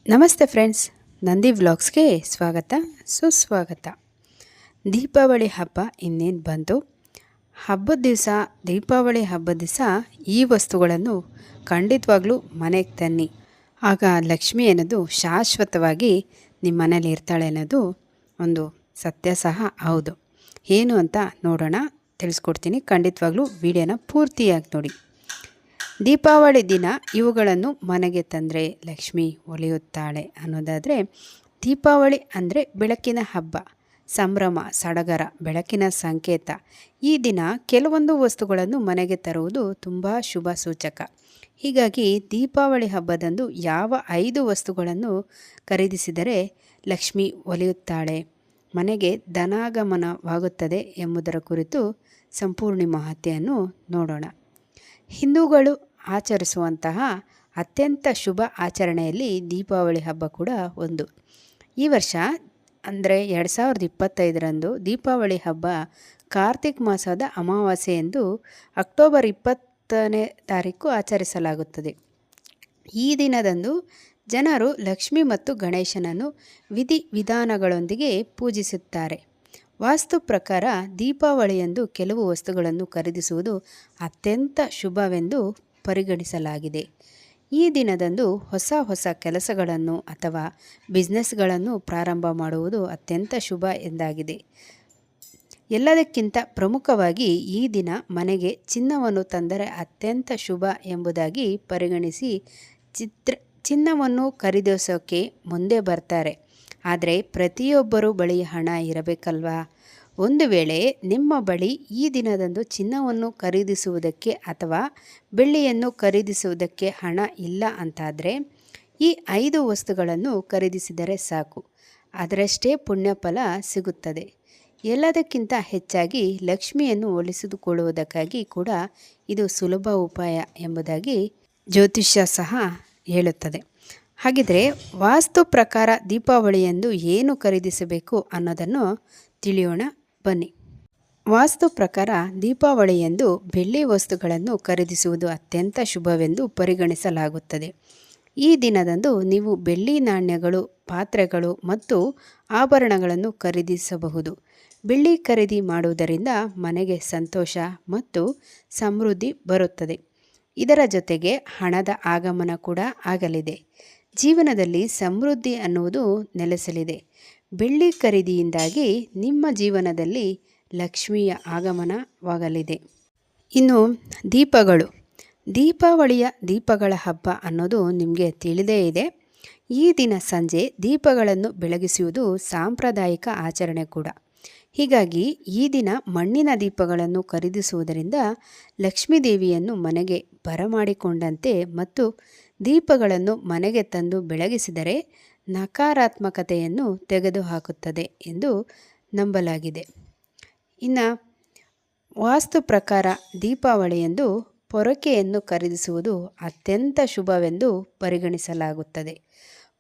ನಮಸ್ತೆ ಫ್ರೆಂಡ್ಸ್, ನಂದಿ ವ್ಲಾಗ್ಸ್ಗೆ ಸ್ವಾಗತ ಸುಸ್ವಾಗತ. ದೀಪಾವಳಿ ಹಬ್ಬ ಇನ್ನೇನು ಬಂತು. ದೀಪಾವಳಿ ಹಬ್ಬದ ದಿವಸ ಈ ವಸ್ತುಗಳನ್ನು ಖಂಡಿತವಾಗ್ಲೂ ಮನೆಗೆ ತನ್ನಿ. ಆಗ ಲಕ್ಷ್ಮಿ ಅನ್ನೋದು ಶಾಶ್ವತವಾಗಿ ನಿಮ್ಮ ಮನೇಲಿ ಇರ್ತಾಳೆ ಅನ್ನೋದು ಒಂದು ಸತ್ಯ ಸಹ ಹೌದು. ಏನು ಅಂತ ನೋಡೋಣ, ತಿಳಿಸ್ಕೊಡ್ತೀನಿ. ಖಂಡಿತವಾಗ್ಲೂ ವಿಡಿಯೋನ ಪೂರ್ತಿಯಾಗಿ ನೋಡಿ. ದೀಪಾವಳಿ ದಿನ ಇವುಗಳನ್ನು ಮನೆಗೆ ತಂದರೆ ಲಕ್ಷ್ಮಿ ಒಲಿಯುತ್ತಾಳೆ ಅನ್ನೋದಾದರೆ, ದೀಪಾವಳಿ ಅಂದರೆ ಬೆಳಕಿನ ಹಬ್ಬ, ಸಂಭ್ರಮ, ಸಡಗರ, ಬೆಳಕಿನ ಸಂಕೇತ. ಈ ದಿನ ಕೆಲವೊಂದು ವಸ್ತುಗಳನ್ನು ಮನೆಗೆ ತರುವುದು ತುಂಬ ಶುಭ ಸೂಚಕ. ಹೀಗಾಗಿ ದೀಪಾವಳಿ ಹಬ್ಬದಂದು ಯಾವ 5 ವಸ್ತುಗಳನ್ನು ಖರೀದಿಸಿದರೆ ಲಕ್ಷ್ಮಿ ಒಲಿಯುತ್ತಾಳೆ, ಮನೆಗೆ ಧನಾಗಮನವಾಗುತ್ತದೆ ಎಂಬುದರ ಕುರಿತು ಸಂಪೂರ್ಣ ಮಾಹಿತಿಯನ್ನು ನೋಡೋಣ. ಹಿಂದೂಗಳು ಆಚರಿಸುವಂತಹ ಅತ್ಯಂತ ಶುಭ ಆಚರಣೆಯಲ್ಲಿ ದೀಪಾವಳಿ ಹಬ್ಬ ಕೂಡ ಒಂದು. ಈ ವರ್ಷ ಅಂದರೆ 2025ರಂದು ದೀಪಾವಳಿ ಹಬ್ಬ ಕಾರ್ತಿಕ್ ಮಾಸದ ಅಮಾವಾಸ್ಯೆಯಂದು ಅಕ್ಟೋಬರ್ 20ನೇ ತಾರೀಕು ಆಚರಿಸಲಾಗುತ್ತದೆ. ಈ ದಿನದಂದು ಜನರು ಲಕ್ಷ್ಮಿ ಮತ್ತು ಗಣೇಶನನ್ನು ವಿಧಿವಿಧಾನಗಳೊಂದಿಗೆ ಪೂಜಿಸುತ್ತಾರೆ. ವಾಸ್ತು ಪ್ರಕಾರ ದೀಪಾವಳಿಯಂದು ಕೆಲವು ವಸ್ತುಗಳನ್ನು ಖರೀದಿಸುವುದು ಅತ್ಯಂತ ಶುಭವೆಂದು ಪರಿಗಣಿಸಲಾಗಿದೆ. ಈ ದಿನದಂದು ಹೊಸ ಕೆಲಸಗಳನ್ನು ಅಥವಾ ಬಿಸ್ನೆಸ್ಗಳನ್ನು ಪ್ರಾರಂಭ ಮಾಡುವುದು ಅತ್ಯಂತ ಶುಭ ಎಂದಾಗಿದೆ. ಎಲ್ಲದಕ್ಕಿಂತ ಪ್ರಮುಖವಾಗಿ ಈ ದಿನ ಮನೆಗೆ ಚಿನ್ನವನ್ನು ತಂದರೆ ಅತ್ಯಂತ ಶುಭ ಎಂಬುದಾಗಿ ಪರಿಗಣಿಸಿ ಚಿನ್ನವನ್ನು ಖರೀದಿಸೋಕ್ಕೆ ಮುಂದೆ ಬರ್ತಾರೆ. ಆದರೆ ಪ್ರತಿಯೊಬ್ಬರ ಬಳಿ ಹಣ ಇರಬೇಕಲ್ವಾ? ಒಂದು ವೇಳೆ ನಿಮ್ಮ ಬಳಿ ಈ ದಿನದಂದು ಚಿನ್ನವನ್ನು ಖರೀದಿಸುವುದಕ್ಕೆ ಅಥವಾ ಬೆಳ್ಳಿಯನ್ನು ಖರೀದಿಸುವುದಕ್ಕೆ ಹಣ ಇಲ್ಲ ಅಂತಾದರೆ ಈ 5 ವಸ್ತುಗಳನ್ನು ಖರೀದಿಸಿದರೆ ಸಾಕು, ಅದರಷ್ಟೇ ಪುಣ್ಯಫಲ ಸಿಗುತ್ತದೆ. ಎಲ್ಲದಕ್ಕಿಂತ ಹೆಚ್ಚಾಗಿ ಲಕ್ಷ್ಮಿಯನ್ನು ಒಲಿಸಿಕೊಳ್ಳುವುದಕ್ಕಾಗಿ ಕೂಡ ಇದು ಸುಲಭ ಉಪಾಯ ಎಂಬುದಾಗಿ ಜ್ಯೋತಿಷ್ಯ ಸಹ ಹೇಳುತ್ತದೆ. ಹಾಗಿದ್ರೆ ವಾಸ್ತು ಪ್ರಕಾರ ದೀಪಾವಳಿಯಂದು ಏನು ಖರೀದಿಸಬೇಕು ಅನ್ನೋದನ್ನು ತಿಳಿಯೋಣ ಬನ್ನಿ. ವಾಸ್ತು ಪ್ರಕಾರ ದೀಪಾವಳಿಯಂದು ಬೆಳ್ಳಿ ವಸ್ತುಗಳನ್ನು ಖರೀದಿಸುವುದು ಅತ್ಯಂತ ಶುಭವೆಂದು ಪರಿಗಣಿಸಲಾಗುತ್ತದೆ. ಈ ದಿನದಂದು ನೀವು ಬೆಳ್ಳಿ ನಾಣ್ಯಗಳು, ಪಾತ್ರೆಗಳು ಮತ್ತು ಆಭರಣಗಳನ್ನು ಖರೀದಿಸಬಹುದು. ಬೆಳ್ಳಿ ಖರೀದಿ ಮಾಡುವುದರಿಂದ ಮನೆಗೆ ಸಂತೋಷ ಮತ್ತು ಸಮೃದ್ಧಿ ಬರುತ್ತದೆ. ಇದರ ಜೊತೆಗೆ ಹಣದ ಆಗಮನ ಕೂಡ ಆಗಲಿದೆ. ಜೀವನದಲ್ಲಿ ಸಮೃದ್ಧಿ ಅನ್ನುವುದು ನೆಲೆಸಲಿದೆ. ಬೆಳ್ಳಿ ಖರೀದಿಯಿಂದಾಗಿ ನಿಮ್ಮ ಜೀವನದಲ್ಲಿ ಲಕ್ಷ್ಮಿಯ ಆಗಮನವಾಗಲಿದೆ. ಇನ್ನು ದೀಪಾವಳಿಯ ದೀಪಗಳ ಹಬ್ಬ ಅನ್ನೋದು ನಿಮಗೆ ತಿಳಿದೇ ಇದೆ. ಈ ದಿನ ಸಂಜೆ ದೀಪಗಳನ್ನು ಬೆಳಗಿಸುವುದು ಸಾಂಪ್ರದಾಯಿಕ ಆಚರಣೆ ಕೂಡ. ಹೀಗಾಗಿ ಈ ದಿನ ಮಣ್ಣಿನ ದೀಪಗಳನ್ನು ಖರೀದಿಸುವುದರಿಂದ ಲಕ್ಷ್ಮೀ ದೇವಿಯನ್ನು ಮನೆಗೆ ಬರಮಾಡಿಕೊಂಡಂತೆ ಮತ್ತು ದೀಪಗಳನ್ನು ಮನೆಗೆ ತಂದು ಬೆಳಗಿಸಿದರೆ ನಕಾರಾತ್ಮಕತೆಯನ್ನು ತೆಗೆದುಹಾಕುತ್ತದೆ ಎಂದು ನಂಬಲಾಗಿದೆ. ಇನ್ನು ವಾಸ್ತು ಪ್ರಕಾರ ದೀಪಾವಳಿಯಂದು ಪೊರಕೆಯನ್ನು ಖರೀದಿಸುವುದು ಅತ್ಯಂತ ಶುಭವೆಂದು ಪರಿಗಣಿಸಲಾಗುತ್ತದೆ.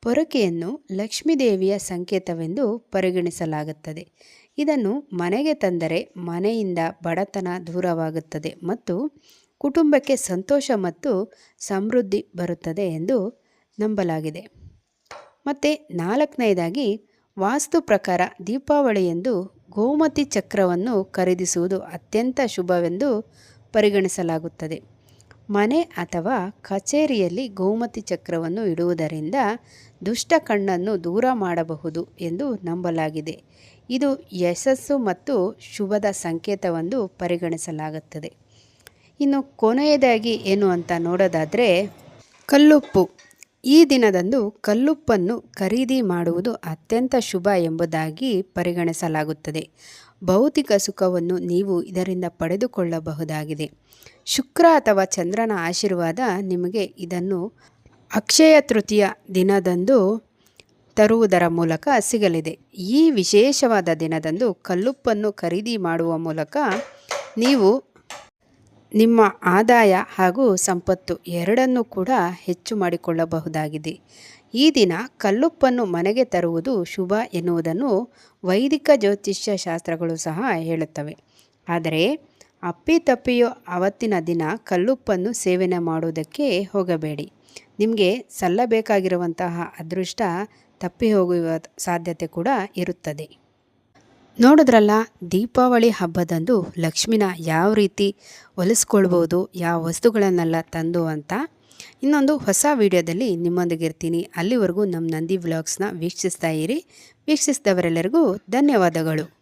ಪೊರಕೆಯನ್ನು ಲಕ್ಷ್ಮೀದೇವಿಯ ಸಂಕೇತವೆಂದು ಪರಿಗಣಿಸಲಾಗುತ್ತದೆ. ಇದನ್ನು ಮನೆಗೆ ತಂದರೆ ಮನೆಯಿಂದ ಬಡತನ ದೂರವಾಗುತ್ತದೆ ಮತ್ತು ಕುಟುಂಬಕ್ಕೆ ಸಂತೋಷ ಮತ್ತು ಸಮೃದ್ಧಿ ಬರುತ್ತದೆ ಎಂದು ನಂಬಲಾಗಿದೆ. ಮತ್ತು 4ನೇದಾಗಿ ವಾಸ್ತು ಪ್ರಕಾರ ದೀಪಾವಳಿಯಂದು ಗೋಮತಿ ಚಕ್ರವನ್ನು ಖರೀದಿಸುವುದು ಅತ್ಯಂತ ಶುಭವೆಂದು ಪರಿಗಣಿಸಲಾಗುತ್ತದೆ. ಮನೆ ಅಥವಾ ಕಚೇರಿಯಲ್ಲಿ ಗೋಮತಿ ಚಕ್ರವನ್ನು ಇಡುವುದರಿಂದ ದುಷ್ಟ ಕಣ್ಣನ್ನು ದೂರ ಮಾಡಬಹುದು ಎಂದು ನಂಬಲಾಗಿದೆ. ಇದು ಯಶಸ್ಸು ಮತ್ತು ಶುಭದ ಸಂಕೇತವೆಂದು ಪರಿಗಣಿಸಲಾಗುತ್ತದೆ. ಇನ್ನು ಕೊನೆಯದಾಗಿ ಏನು ಅಂತ ನೋಡೋದಾದರೆ ಕಲ್ಲುಪ್ಪು. ಈ ದಿನದಂದು ಕಲ್ಲುಪ್ಪನ್ನು ಖರೀದಿ ಮಾಡುವುದು ಅತ್ಯಂತ ಶುಭ ಎಂಬುದಾಗಿ ಪರಿಗಣಿಸಲಾಗುತ್ತದೆ. ಭೌತಿಕ ಸುಖವನ್ನು ನೀವು ಇದರಿಂದ ಪಡೆದುಕೊಳ್ಳಬಹುದಾಗಿದೆ. ಶುಕ್ರ ಅಥವಾ ಚಂದ್ರನ ಆಶೀರ್ವಾದ ನಿಮಗೆ ಇದನ್ನು ಅಕ್ಷಯ ತೃತೀಯ ದಿನದಂದು ತರುವುದರ ಮೂಲಕ ಸಿಗಲಿದೆ. ಈ ವಿಶೇಷವಾದ ದಿನದಂದು ಕಲ್ಲುಪ್ಪನ್ನು ಖರೀದಿ ಮಾಡುವ ಮೂಲಕ ನೀವು ನಿಮ್ಮ ಆದಾಯ ಹಾಗೂ ಸಂಪತ್ತು ಎರಡನ್ನೂ ಕೂಡ ಹೆಚ್ಚು ಮಾಡಿಕೊಳ್ಳಬಹುದಾಗಿದೆ. ಈ ದಿನ ಕಲ್ಲುಪ್ಪನ್ನು ಮನೆಗೆ ತರುವುದು ಶುಭ ಎನ್ನುವುದನ್ನು ವೈದಿಕ ಜ್ಯೋತಿಷ್ಯ ಶಾಸ್ತ್ರಗಳು ಸಹ ಹೇಳುತ್ತವೆ. ಆದರೆ ಅಪ್ಪಿತಪ್ಪಿಯೋ ಅವತ್ತಿನ ದಿನ ಕಲ್ಲುಪ್ಪನ್ನು ಸೇವನೆ ಮಾಡುವುದಕ್ಕೆ ಹೋಗಬೇಡಿ. ನಿಮಗೆ ಸಲ್ಲಬೇಕಾಗಿರುವಂತಹ ಅದೃಷ್ಟ ತಪ್ಪಿ ಹೋಗುವ ಸಾಧ್ಯತೆ ಕೂಡ ಇರುತ್ತದೆ. ನೋಡಿದ್ರಲ್ಲ, ದೀಪಾವಳಿ ಹಬ್ಬದಂದು ಲಕ್ಷ್ಮಿನ ಯಾವ ರೀತಿ ಒಲಿಸ್ಕೊಳ್ಬೋದು, ಯಾವ ವಸ್ತುಗಳನ್ನೆಲ್ಲ ತಂದು ಅಂತ. ಇನ್ನೊಂದು ಹೊಸ ವಿಡಿಯೋದಲ್ಲಿ ನಿಮ್ಮೊಂದಿಗೆ ಇರ್ತೀನಿ. ಅಲ್ಲಿವರೆಗೂ ನಮ್ಮ ನಂದಿ ವ್ಲಾಗ್ಸ್ನ ವೀಕ್ಷಿಸ್ತಾ ಇರಿ. ವೀಕ್ಷಿಸಿದವರೆಲ್ಲರಿಗೂ ಧನ್ಯವಾದಗಳು.